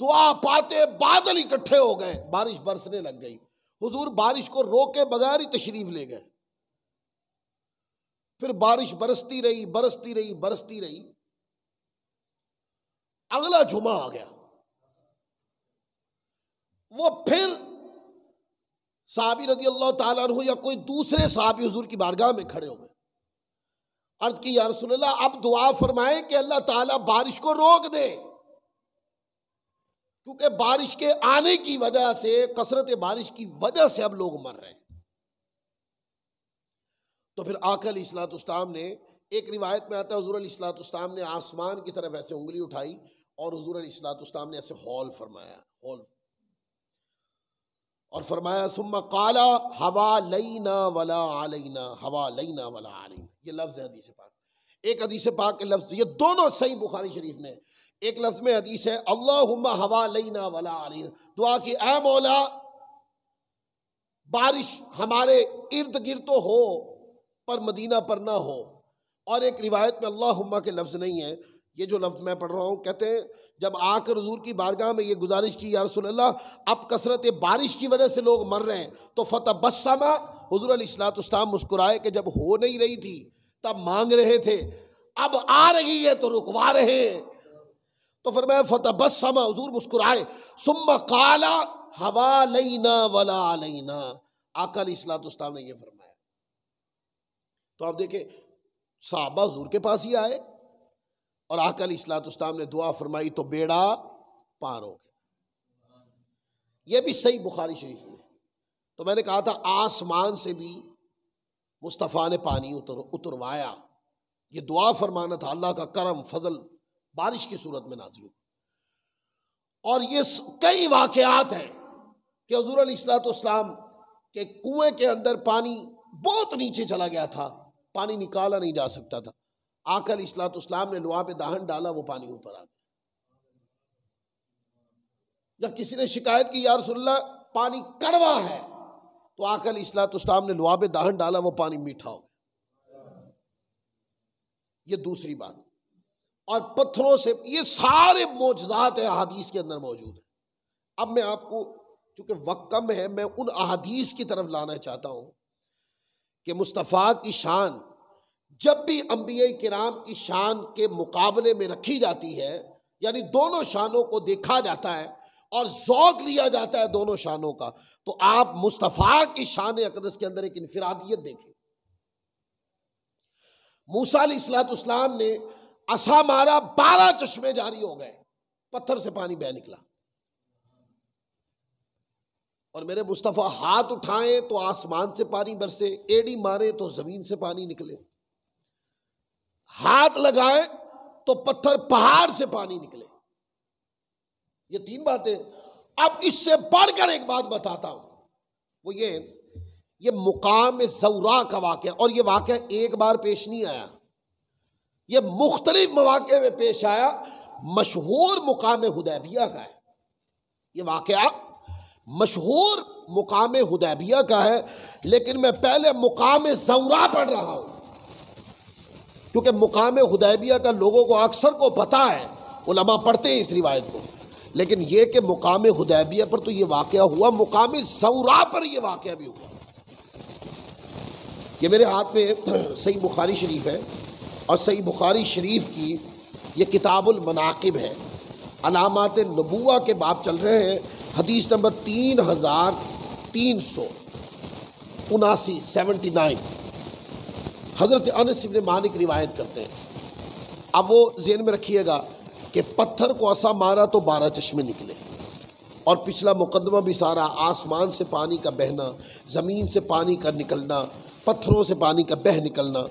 دعا پاتے بادل اکٹھے ہو گئے، بارش برسنے لگ گئی، حضور بارش کو روکے بغیر ہی تشریف لے گئے۔ پھر بارش برستی رہی، برستی رہی، برستی رہی، اگلا جمعہ آ گیا، وہ پھر صحابی رضی اللہ تعالیٰ عنہ یا کوئی دوسرے صحابی حضور کی بارگاہ میں کھڑے ہو گئے، عرض کی یا رسول اللہ اب دعا فرمائیں کہ اللہ تعالیٰ بارش کو روک دے، کیونکہ بارش کے آنے کی وجہ سے، کثرت بارش کی وجہ سے اب لوگ مر رہے ہیں۔ تو پھر آقا علیہ الصلوۃ والسلام نے، ایک روایت میں آتا ہے حضور علیہ الصلوۃ والسلام نے آسمان کی طرف ایسے انگلی اٹھائی اور حضور علیہ الصلوۃ والسلام نے ایسے ہول فرمایا، ہول، اور فرمایا ثم قال ہوا لینا ولا علینا، ہوا لینا ولا علینا، یہ لفظ ہے حدیث پاک۔ ایک حدیث پاک کے لفظ، یہ دونوں صحیح بخاری شریف میں، ایک لفظ میں حدیث ہے اللہم ہوا لینا ولا علینا، دعا کی اے مولا بارش ہمارے ارد گرد تو ہو پر مدینہ پر نہ ہو، اور ایک روایت میں اللہم کے لفظ نہیں ہے، یہ جو لفظ میں پڑھ رہا ہوں، کہتے ہیں جب آ کر حضور کی بارگاہ میں یہ گزارش کی یا رسول اللہ اب کثرت بارش کی وجہ سے لوگ مر رہے ہیں، تو فتبسم، حضور علیہ الصلوۃ والسلام مسکرائے کہ جب ہو نہیں رہی تھی تب مانگ رہے تھے، اب آ رہی ہے تو رکوا رہے ہیں، تو فرمایا فتبسم، حضور مسکرائے، ثم قال ہوا لینا ولا علینا، آقا علیہ الصلوۃ والسلام نے یہ فرمایا۔ تو آپ دیکھیں صحابہ حضور کے پاس ہی آئے اور آقا علیہ الصلوۃ والسلام نے دعا فرمائی تو بیڑا پار ہو گیا۔ یہ بھی صحیح بخاری شریف میں۔ تو میں نے کہا تھا آسمان سے بھی مصطفیٰ نے پانی اتروایا، یہ دعا فرمانا تھا، اللہ کا کرم فضل بارش کی صورت میں نازل ہو۔ اور یہ کئی واقعات ہیں کہ حضور علیہ الصلوۃ والسلام کے کنویں کے اندر پانی بہت نیچے چلا گیا تھا، پانی نکالا نہیں جا سکتا تھا، آقا علیہ الصلوۃ والسلام نے لعاب دہن ڈالا، وہ پانی اوپر آ گیا۔ جب کسی نے شکایت کی یا رسول اللہ پانی کڑوا ہے، تو آقا علیہ الصلوۃ والسلام نے لعاب دہن ڈالا، وہ پانی میٹھا ہو گیا۔ یہ دوسری بات۔ اور پتھروں سے، یہ سارے معجزات احادیث کے اندر موجود ہیں۔ اب میں آپ کو، چونکہ وقت کم ہے، میں ان احادیث کی طرف لانا چاہتا ہوں کہ مصطفیٰ کی شان جب بھی انبیاء کرام کی شان کے مقابلے میں رکھی جاتی ہے، یعنی دونوں شانوں کو دیکھا جاتا ہے اور ذوق لیا جاتا ہے دونوں شانوں کا، تو آپ مصطفیٰ کی شان اقدس کے اندر ایک انفرادیت دیکھیں۔ موسیٰ علیہ السلام نے عصا مارا، 12 چشمے جاری ہو گئے، پتھر سے پانی بہہ نکلا۔ اور میرے مصطفیٰ ہاتھ اٹھائیں تو آسمان سے پانی برسے، ایڑی مارے تو زمین سے پانی نکلے، ہاتھ لگائے تو پتھر پہاڑ سے پانی نکلے۔ یہ 3 باتیں۔ اب اس سے بڑھ کر ایک بات بتاتا ہوں، وہ یہ مقام زورا کا واقعہ، اور یہ واقعہ ایک بار پیش نہیں آیا، یہ مختلف مواقع میں پیش آیا۔ مشہور مقام حدیبیہ کا ہے یہ واقعہ، مشہور مقام حدیبیہ کا ہے، لیکن میں پہلے مقام زورا پڑھ رہا ہوں، کیونکہ مقام حدیبیہ کا لوگوں کو اکثر کو پتہ ہے، علماء پڑھتے ہیں اس روایت کو، لیکن یہ کہ مقام حدیبیہ پر تو یہ واقعہ ہوا، مقام زورا پر یہ واقعہ بھی ہوا۔ یہ میرے ہاتھ میں صحیح بخاری شریف ہے، اور صحیح بخاری شریف کی یہ کتاب المناقب ہے، علامات نبوہ کے باب چل رہے ہیں، حدیث نمبر 3379 حضرت انس بن مالک روایت کرتے ہیں۔ اب وہ ذہن میں رکھیے گا کہ پتھر کو عصا مارا تو 12 چشمے نکلے، اور پچھلا مقدمہ بھی سارا آسمان سے پانی کا بہنا، زمین سے پانی کا نکلنا، پتھروں سے پانی کا بہ نکلنا۔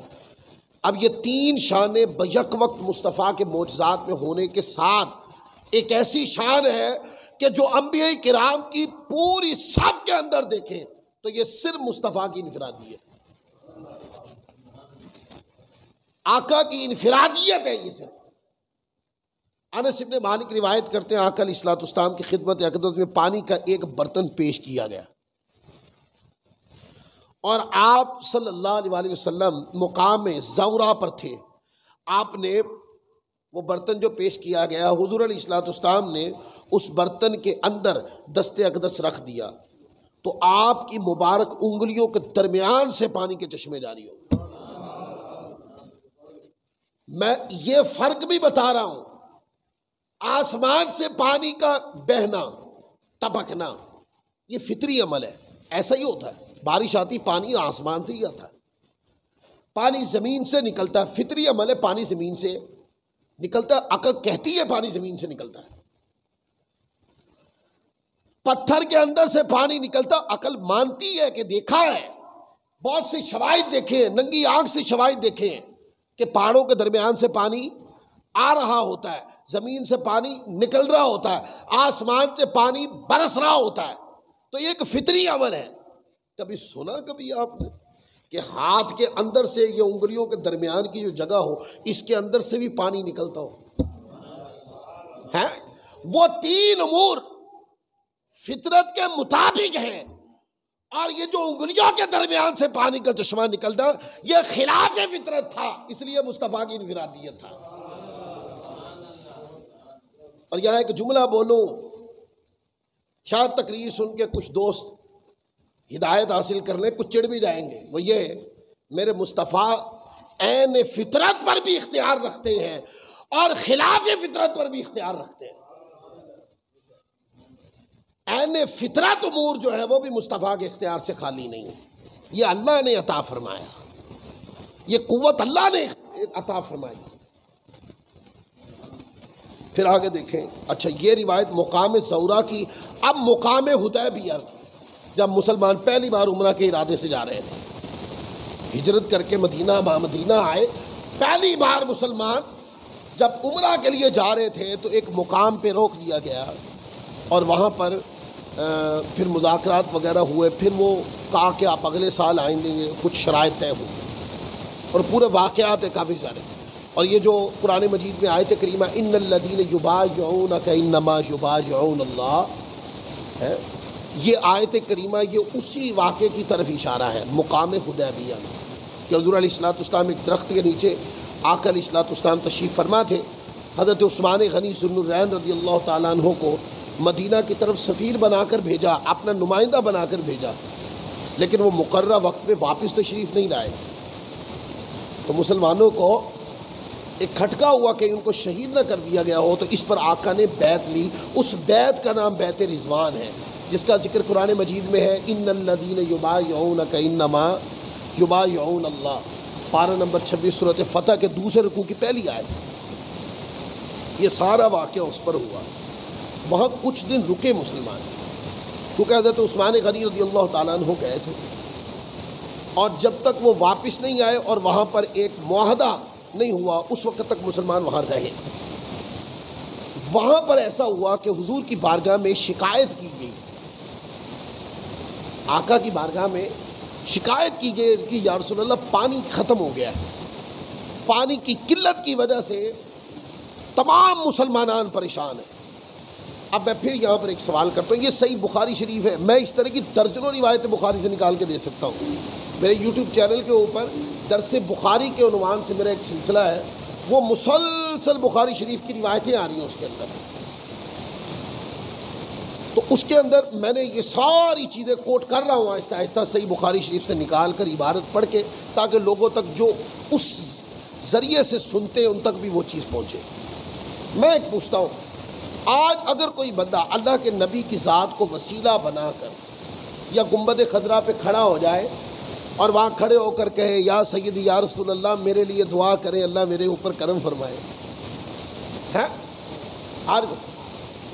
اب یہ 3 شانیں بیک وقت مصطفیٰ کے معجزات میں ہونے کے ساتھ ایک ایسی شان ہے کہ جو انبیاء کرام کی پوری صف کے اندر دیکھیں تو یہ صرف مصطفیٰ کی انفرادیت ہے، آقا کی انفرادیت ہے یہ صرف۔ انس بن مالک روایت کرتے ہیں، آقا علیہ الصلوۃ والسلام کی خدمت اقدس میں پانی کا ایک برتن پیش کیا گیا، اور آپ صلی اللہ علیہ وسلم مقام زورا پر تھے۔ آپ نے وہ برتن جو پیش کیا گیا، حضور علیہ الصلوۃ والسلام نے اس برتن کے اندر دست اقدس رکھ دیا تو آپ کی مبارک انگلیوں کے درمیان سے پانی کے چشمے جاری ہو۔ میں یہ فرق بھی بتا رہا ہوں، آسمان سے پانی کا بہنا، ٹپکنا، یہ فطری عمل ہے، ایسا ہی ہوتا ہے۔ بارش آتی، پانی آسمان سے ہی آتا ہے، پانی زمین سے نکلتا ہے، فطری عمل ہے، پانی زمین سے نکلتا ہے، عقل کہتی ہے پانی زمین سے نکلتا ہے۔ پتھر کے اندر سے پانی نکلتا، عقل مانتی ہے کہ دیکھا ہے، بہت سی شواہد دیکھے ہیں، ننگی آنکھ سے شواہد دیکھے ہیں کہ پہاڑوں کے درمیان سے پانی آ رہا ہوتا ہے، زمین سے پانی نکل رہا ہوتا ہے، آسمان سے پانی برس رہا ہوتا ہے، تو یہ ایک فطری عمل ہے۔ کبھی سنا کبھی آپ نے کہ ہاتھ کے اندر سے یہ انگلیوں کے درمیان کی جو جگہ ہو، اس کے اندر سے بھی پانی نکلتا ہو؟ ہے وہ 3 امور فطرت کے مطابق ہیں، اور یہ جو انگلیوں کے درمیان سے پانی کا چشمہ نکلتا یہ خلاف فطرت تھا، اس لیے مصطفیٰ کی انفرادیت تھا۔ اور یہاں ایک جملہ بولوں، شاید تقریر سن کے کچھ دوست ہدایت حاصل کر لیں، کچھ چڑ بھی جائیں گے، وہ یہ میرے مصطفیٰ عین فطرت پر بھی اختیار رکھتے ہیں اور خلاف فطرت پر بھی اختیار رکھتے ہیں۔ عین فطرت امور جو ہے وہ بھی مصطفیٰ کے اختیار سے خالی نہیں ہے، یہ اللہ نے عطا فرمایا، یہ قوت اللہ نے عطا فرمائی۔ پھر آگے دیکھیں، اچھا یہ روایت مقام زورا کی۔ اب مقام حدیبیہ، جب مسلمان پہلی بار عمرہ کے ارادے سے جا رہے تھے، ہجرت کر کے مدینہ آئے، پہلی بار مسلمان جب عمرہ کے لیے جا رہے تھے تو ایک مقام پہ روک دیا گیا، اور وہاں پر پھر مذاکرات وغیرہ ہوئے، پھر وہ کہا کہ آپ اگلے سال آئیں گے، کچھ شرائط طے ہوئی، اور پورے واقعات ہیں کافی سارے۔ اور یہ جو قرآن مجید میں آیت کریمہ ان الذین یبایعونک انما یبایعون اللہ ہے، یہ آیت کریمہ یہ اسی واقعے کی طرف اشارہ ہے مقام حدیبیہ میں، کہ حضور علیہ الصلوۃ والسلام ایک درخت کے نیچے آقا علیہ الصلوۃ والسلام تشریف فرما تھے، حضرت عثمان غنی ذوالنورین رضی اللہ تعالیٰ عنہ کو مدینہ کی طرف سفیر بنا کر بھیجا، اپنا نمائندہ بنا کر بھیجا، لیکن وہ مقررہ وقت پہ واپس تشریف نہیں لائے، تو مسلمانوں کو ایک کھٹکا ہوا کہ ان کو شہید نہ کر دیا گیا ہو، تو اس پر آقا نے بیعت لی، اس بیعت کا نام بیعت رضوان ہے، جس کا ذکر قرآن مجید میں ہے ان الذین یبایعونک انما یبایعون اللہ، پارہ نمبر 26 سورۃ فتح کے دوسرے رکوع کی پہلی آیت۔ یہ سارا واقعہ اس پر ہوا، وہاں کچھ دن رکے مسلمان، کیونکہ حضرت عثمان غنی رضی اللہ تعالیٰ عنہ گئے تھے، اور جب تک وہ واپس نہیں آئے اور وہاں پر ایک معاہدہ نہیں ہوا اس وقت تک مسلمان وہاں رہے۔ وہاں پر ایسا ہوا کہ حضور کی بارگاہ میں شکایت کی گئی، آقا کی بارگاہ میں شکایت کی گئی کہ یا رسول اللہ پانی ختم ہو گیا ہے، پانی کی قلت کی وجہ سے تمام مسلمان پریشان ہیں۔ اب میں پھر یہاں پر ایک سوال کرتا ہوں، یہ صحیح بخاری شریف ہے، میں اس طرح کی درجنوں روایتیں بخاری سے نکال کے دے سکتا ہوں، میرے یوٹیوب چینل کے اوپر درس بخاری کے عنوان سے میرا ایک سلسلہ ہے، وہ مسلسل بخاری شریف کی روایتیں آ رہی ہیں اس کے اندر، تو اس کے اندر میں نے یہ ساری چیزیں کوٹ کر رہا ہوں آہستہ آہستہ صحیح بخاری شریف سے نکال کر عبارت پڑھ کے، تاکہ لوگوں تک جو اس ذریعے سے سنتے ہیں ان تک بھی وہ چیز پہنچے۔ میں ایک پوچھتا ہوں، آج اگر کوئی بندہ اللہ کے نبی کی ذات کو وسیلہ بنا کر یا گنبد خضرا پہ کھڑا ہو جائے اور وہاں کھڑے ہو کر کہے یا سیدی یا رسول اللہ میرے لیے دعا کریں، اللہ میرے اوپر کرم فرمائے، ہے آج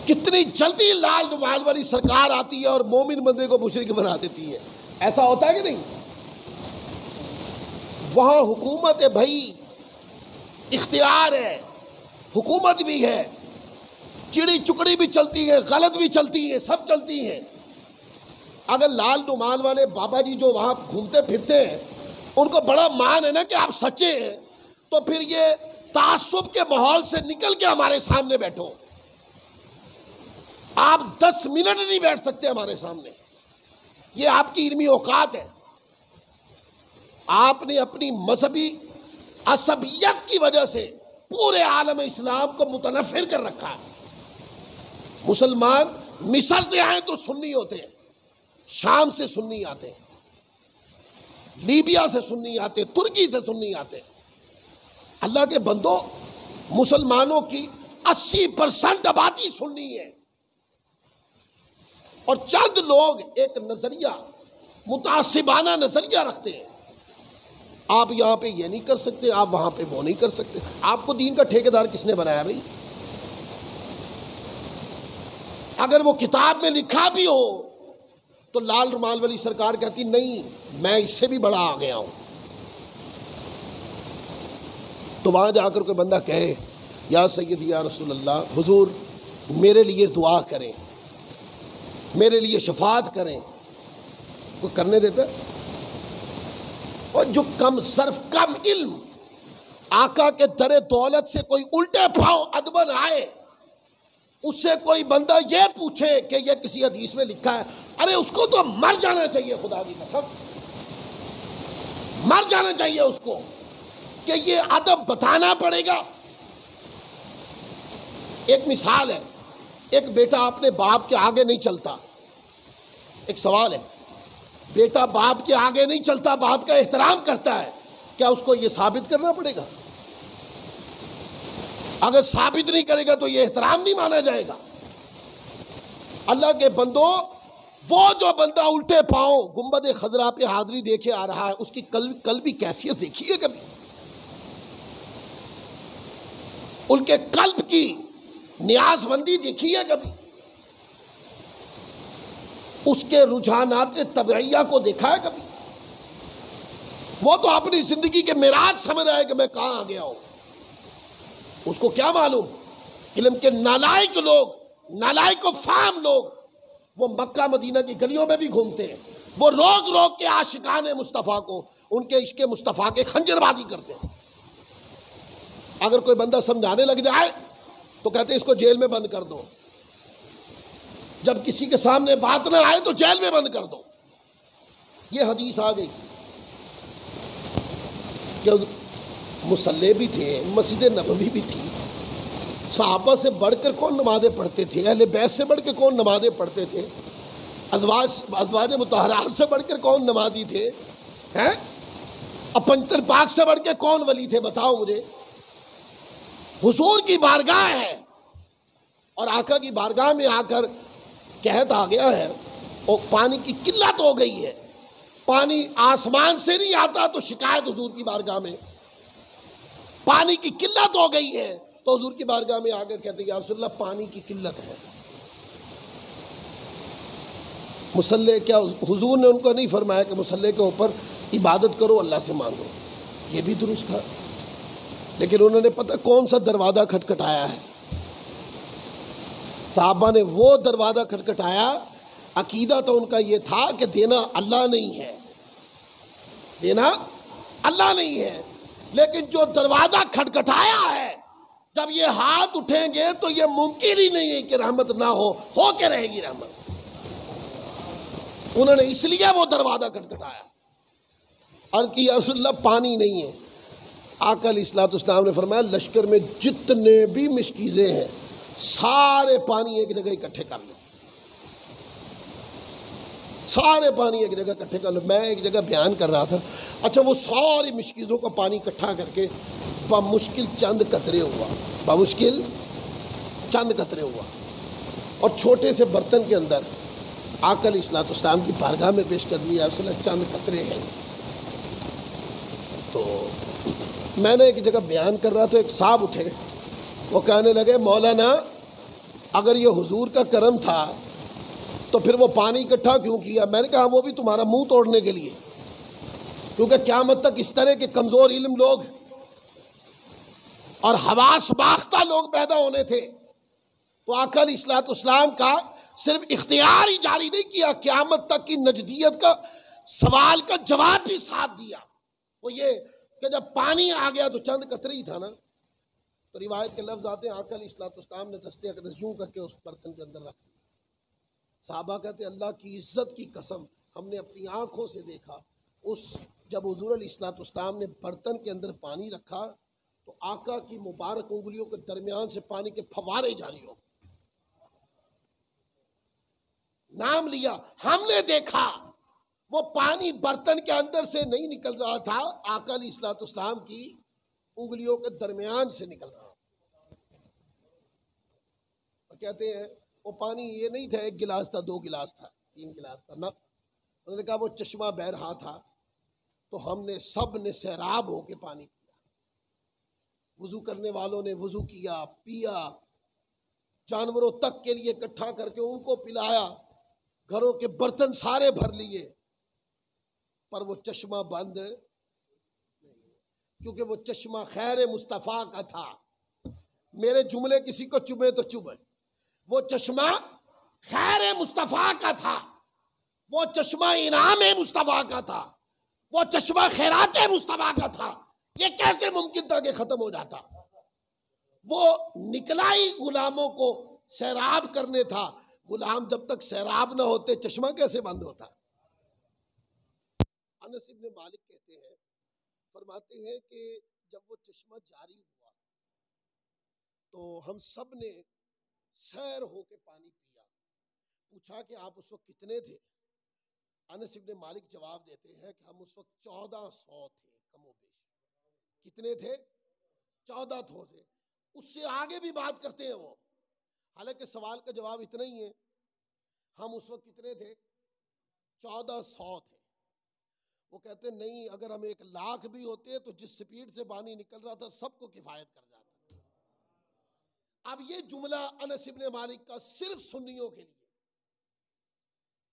کتنی جلدی لال رومال والی سرکار آتی ہے اور مومن بندے کو مشرک بنا دیتی ہے، ایسا ہوتا ہے کہ نہیں؟ وہاں حکومت ہے بھائی، اختیار ہے، حکومت بھی ہے، چڑی چکڑی بھی چلتی ہے، غلط بھی چلتی ہے، سب چلتی ہیں۔ اگر لال رومال والے بابا جی جو وہاں گھومتے پھرتے ہیں ان کو بڑا مان ہے نا کہ آپ سچے ہیں، تو پھر یہ تعصب کے ماحول سے نکل کے ہمارے سامنے بیٹھو، آپ 10 منٹ نہیں بیٹھ سکتے ہمارے سامنے، یہ آپ کی علمی اوقات ہے۔ آپ نے اپنی مذہبی عصبیت کی وجہ سے پورے عالم اسلام کو متنفر کر رکھا ہے۔ مسلمان مصر سے آئیں تو سنی ہوتے ہیں، شام سے سنی آتے ہیں، لیبیا سے سنی آتے ہیں، ترکی سے سنی آتے ہیں۔ اللہ کے بندو، مسلمانوں کی 80% آبادی سنی ہے، اور چند لوگ ایک نظریہ متعصبانہ نظریہ رکھتے ہیں، آپ یہاں پہ یہ نہیں کر سکتے، آپ وہاں پہ وہ نہیں کر سکتے۔ آپ کو دین کا ٹھیکیدار کس نے بنایا بھائی؟ اگر وہ کتاب میں لکھا بھی ہو تو لال رومال والی سرکار کہتی نہیں میں اس سے بھی بڑا آ گیا ہوں، تو وہاں جا کر کوئی بندہ کہے یا سیدی یا رسول اللہ حضور میرے لیے دعا کریں، میرے لیے شفاعت کریں، کوئی کرنے دیتا؟ اور جو کم صرف کم علم آقا کے در دولت سے کوئی الٹے پاؤں ادبن آئے، اس سے کوئی بندہ یہ پوچھے کہ یہ کسی حدیث میں لکھا ہے، ارے اس کو تو مر جانا چاہیے، خدا کی قسم مر جانا چاہیے اس کو، کہ یہ ادب بتانا پڑے گا۔ ایک مثال ہے، ایک بیٹا اپنے باپ کے آگے نہیں چلتا، ایک سوال ہے، بیٹا باپ کے آگے نہیں چلتا، باپ کا احترام کرتا ہے، کیا اس کو یہ ثابت کرنا پڑے گا؟ اگر ثابت نہیں کرے گا تو یہ احترام نہیں مانا جائے گا۔ اللہ کے بندو، وہ جو بندہ الٹے پاؤں گنبد خضرا پہ حاضری دے کے آ رہا ہے، اس کی قلبی کیفیت دیکھیے کبھی، ان کے قلب کی نیاز مندی دیکھیے کبھی، اس کے رجحانات طبعیہ کو دیکھا ہے کبھی؟ وہ تو اپنی زندگی کے معراج سمجھ رہا ہے کہ میں کہاں آ گیا ہوں، اس کو کیا معلوم؟ علم کے نالائق لوگ، نالائق و فہم لوگ، وہ مکہ مدینہ کی گلیوں میں بھی گھومتے ہیں، وہ روز روز کے عاشقان مصطفیٰ کو، ان کے عشق مصطفیٰ کے خنجر بازی کرتے ہیں۔ اگر کوئی بندہ سمجھانے لگ جائے تو کہتے ہیں اس کو جیل میں بند کر دو، جب کسی کے سامنے بات نہ آئے تو جیل میں بند کر دو۔ یہ حدیث آ گئی کہ مصلی بھی تھے، مسجد نبوی بھی تھی، صحابہ سے بڑھ کر کون نمازیں پڑھتے تھے، اہل بیت سے بڑھ کے کون نمازیں پڑھتے تھے، ازواج مطہرات سے بڑھ کر کون نمازی تھے، ہیں؟ اپنتر پاک سے بڑھ کے کون ولی تھے، بتاؤ مجھے۔ حضور کی بارگاہ ہے اور آقا کی بارگاہ میں آ کر قحط آ گیا ہے اور پانی کی قلت ہو گئی ہے، پانی آسمان سے نہیں آتا تو شکایت حضور کی بارگاہ میں، پانی کی قلت ہو گئی ہے تو حضور کی بارگاہ میں آ کر کہتے ہیں یا رسول اللہ پانی کی قلت ہے۔ مصلی کیا حضور نے ان کو نہیں فرمایا کہ مصلی کے اوپر عبادت کرو، اللہ سے مانگو، یہ بھی درست تھا، لیکن انہوں نے پتہ کون سا دروازہ کھٹکھٹایا ہے، صحابہ نے وہ دروازہ کھٹکھٹایا۔ عقیدہ تو ان کا یہ تھا کہ دینا اللہ نہیں ہے، دینا اللہ نہیں ہے، لیکن جو دروازہ کھٹکھٹایا ہے جب یہ ہاتھ اٹھیں گے تو یہ ممکن ہی نہیں ہے کہ رحمت نہ ہو کے رہے گی رحمت۔ انہوں نے اس لیے وہ دروازہ کھٹکھٹایا، عرض کی یا رسول اللہ پانی نہیں ہے۔ آقا علیہ الصلوۃ والسلام نے فرمایا لشکر میں جتنے بھی مشکیزیں ہیں سارے پانی ایک جگہ اکٹھے کر لو، سارے پانی ایک جگہ اکٹھے کر لو۔ میں ایک جگہ بیان کر رہا تھا، اچھا وہ ساری مشکیزوں کا پانی اکٹھا کر کے بمشکل چند قطرے ہوا، بمشکل چند قطرے ہوا، اور چھوٹے سے برتن کے اندر آقا علیہ الصلوۃ والسلام کی بارگاہ میں پیش کر دیا، رسول اللہ چند قطرے ہیں۔ تو میں نے ایک جگہ بیان کر رہا تھا، ایک صاحب اٹھے، وہ کہنے لگے مولانا اگر یہ حضور کا کرم تھا تو پھر وہ پانی اکٹھا کیوں کیا؟ میں نے کہا وہ بھی تمہارا منہ توڑنے کے لیے، کیونکہ قیامت تک اس طرح کے کمزور علم لوگ اور حواس باختہ لوگ پیدا ہونے تھے، تو آقا علیہ الصلوۃ والسلام کا صرف اختیار ہی جاری نہیں کیا، قیامت تک کی نجدیت کا سوال کا جواب بھی ساتھ دیا۔ وہ یہ کہ جب پانی آ گیا تو چند قطرے ہی تھا نا، تو روایت کے لفظ آتے ہیں آقا علیہ الصلوۃ والسلام نے دستے اقدس یوں کر کے اس برتن کے اندر رکھ دیا۔ صحابہ کہتے ہیں اللہ کی عزت کی قسم ہم نے اپنی آنکھوں سے دیکھا، جب حضور علیہ الصلوۃ والسلام نے برتن کے اندر پانی رکھا تو آقا کی مبارک انگلیوں کے درمیان سے پانی کے فوارے جاری ہو گئے۔ نام لیا، ہم نے دیکھا وہ پانی برتن کے اندر سے نہیں نکل رہا تھا، آقا علیہ الصلوۃ والسلام کی انگلیوں کے درمیان سے نکل رہا تھا۔ اور کہتے ہیں وہ پانی یہ نہیں تھا ایک گلاس تھا، 2 گلاس تھا، 3 گلاس تھا، نہ، انہوں نے کہا وہ چشمہ بہ رہا تھا تو ہم نے سب نے سیراب ہو کے پانی پیا، وضو کرنے والوں نے وضو کیا، پیا، جانوروں تک کے لیے اکٹھا کر کے ان کو پلایا، گھروں کے برتن سارے بھر لیے، پر وہ چشمہ بند نہیں، کیونکہ وہ چشمہ خیر مصطفیٰ کا تھا۔ میرے جملے کسی کو چبھے تو چبھے، وہ چشمہ خیر مصطفیٰ کا تھا، وہ چشمہ انعام مصطفیٰ کا تھا، وہ چشمہ خیرات مصطفیٰ کا تھا۔ یہ کیسے ممکن تھا کہ ختم ہو جاتا؟ وہ نکلا ہی غلاموں کو سیراب کرنے تھا، غلام جب تک سیراب نہ ہوتے چشمہ کیسے بند ہوتا؟ انس بن مالک کہتے ہیں، فرماتے ہیں کہ جب وہ چشمہ جاری ہوا تو ہم سب نے سیر ہو کے پانی پیا۔ پوچھا کہ آپ اس وقت کتنے تھے؟ انس بن مالک جواب دیتے ہیں کہ ہم اس وقت 1400 تھے، کم و بیش۔ کتنے تھے؟ 1400 تھے۔ اس سے آگے بھی بات کرتے ہیں وہ، حالانکہ سوال کا جواب اتنا ہی ہے، ہم اس وقت کتنے تھے؟ 1400 تھے۔ وہ کہتے ہیں نہیں، اگر ہم 1,00,000 بھی ہوتے تو جس سپیڈ سے پانی نکل رہا تھا سب کو کفایت کر جاتا۔ اب یہ جملہ انس بن مالک کا صرف سنیوں کے لیے،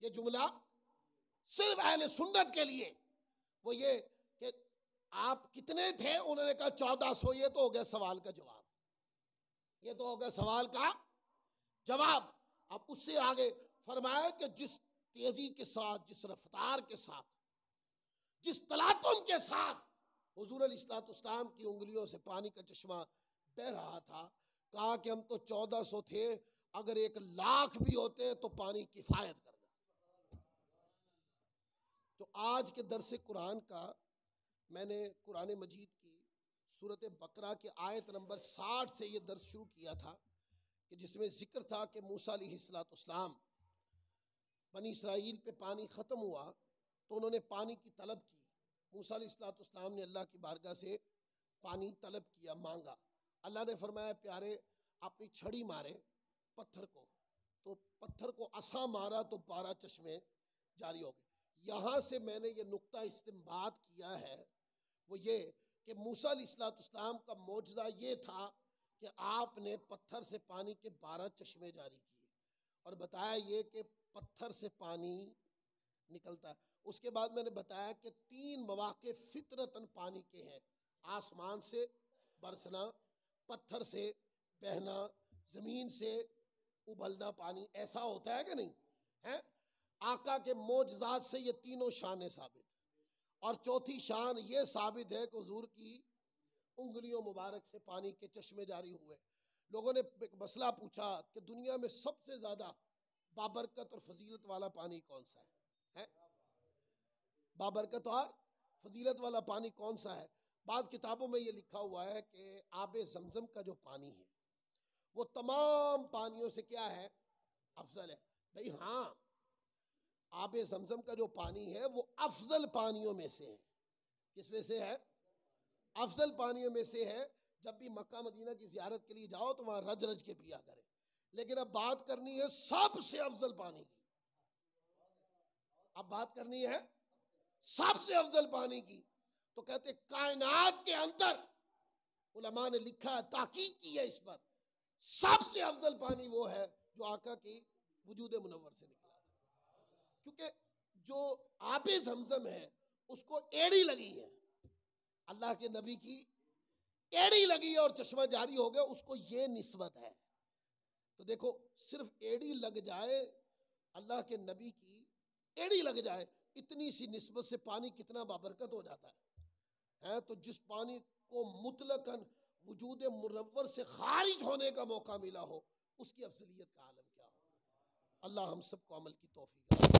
یہ جملہ صرف اہل سنت کے لیے، وہ یہ کہ آپ کتنے تھے؟ انہوں نے کہا 1400۔ یہ تو ہو گیا سوال کا جواب، یہ تو ہو گیا سوال کا جواب۔ اب اس سے آگے فرمایا کہ جس تیزی کے ساتھ، جس رفتار کے ساتھ، جس تلاطم کے ساتھ حضور علیہ الصلوۃ والسلام کی انگلیوں سے پانی کا چشمہ بہ رہا تھا. کہا کہ ہم تو 1400 تھے، اگر 1,00,000 بھی ہوتے تو پانی کفایت کر جاتا. تو آج کے درس قرآن کا میں نے قرآن مجید کی سورۃ بقرہ کے آیت نمبر 60 سے یہ درس شروع کیا تھا، کہ جس میں ذکر تھا کہ موسیٰ علیہ السلام بنی اسرائیل پہ پانی ختم ہوا تو انہوں نے پانی کی طلب کی. موسیٰ علیہ السلام نے اللہ کی بارگاہ سے پانی طلب کیا، مانگا. اللہ نے فرمایا پیارے اپنی چھڑی مارے پتھر کو، تو پتھر کو عصا مارا تو 12 چشمے جاری ہو گئے. یہاں سے میں نے یہ نقطہ استنباط کیا ہے، وہ یہ کہ موسیٰ علیہ السلام کا معجزہ یہ تھا کہ آپ نے پتھر سے پانی کے 12 چشمے جاری کیے، اور بتایا یہ کہ پتھر سے پانی نکلتا ہے. اس کے بعد میں نے بتایا کہ 3 مواقع فطرتاً پانی کے ہیں: آسمان سے برسنا، پتھر سے بہنا، زمین سے ابلنا. پانی ایسا ہوتا ہے کہ نہیں ہے؟ آقا کے معجزات سے یہ تینوں شانیں ثابت ہیں. اور چوتھی شان یہ ثابت ہے کہ حضور کی انگلیوں مبارک سے پانی کے چشمے جاری ہوئے. لوگوں نے ایک مسئلہ پوچھا کہ دنیا میں سب سے زیادہ بابرکت اور فضیلت والا پانی کون سا ہے؟ بابرکت اور فضیلت والا پانی کون سا ہے؟ بعض کتابوں میں یہ لکھا ہوا ہے کہ آب زمزم کا جو پانی ہے وہ تمام پانیوں سے کیا ہے؟ افضل ہے. بھئی ہاں، آب زمزم کا جو پانی ہے وہ افضل پانیوں میں سے ہے. کس میں سے ہے؟ افضل پانیوں میں سے ہے. جب بھی مکہ مدینہ کی زیارت کے لیے جاؤ تو وہاں رج رج کے پیا کریں. لیکن اب بات کرنی ہے سب سے افضل پانی کی. اب بات کرنی ہے سب سے افضل پانی کی، تو کہتے کائنات کے اندر علماء نے لکھا ہے، تحقیق کی ہے اس پر، سب سے افضل پانی وہ ہے جو آقا کی وجود منور سے نکلا تھا. کیونکہ جو آب زمزم ہے اس کو ایڑی لگی ہے، اللہ کے نبی کی ایڑی لگی ہے اور چشمہ جاری ہو گیا، اس کو یہ نسبت ہے. تو دیکھو صرف ایڑی لگ جائے، اللہ کے نبی کی ایڑی لگ جائے، اتنی سی نسبت سے پانی کتنا بابرکت ہو جاتا ہے. تو جس پانی کو مطلقاً وجود منور سے خارج ہونے کا موقع ملا ہو، اس کی افضلیت کا عالم کیا ہو. اللہ ہم سب کو عمل کی توفیق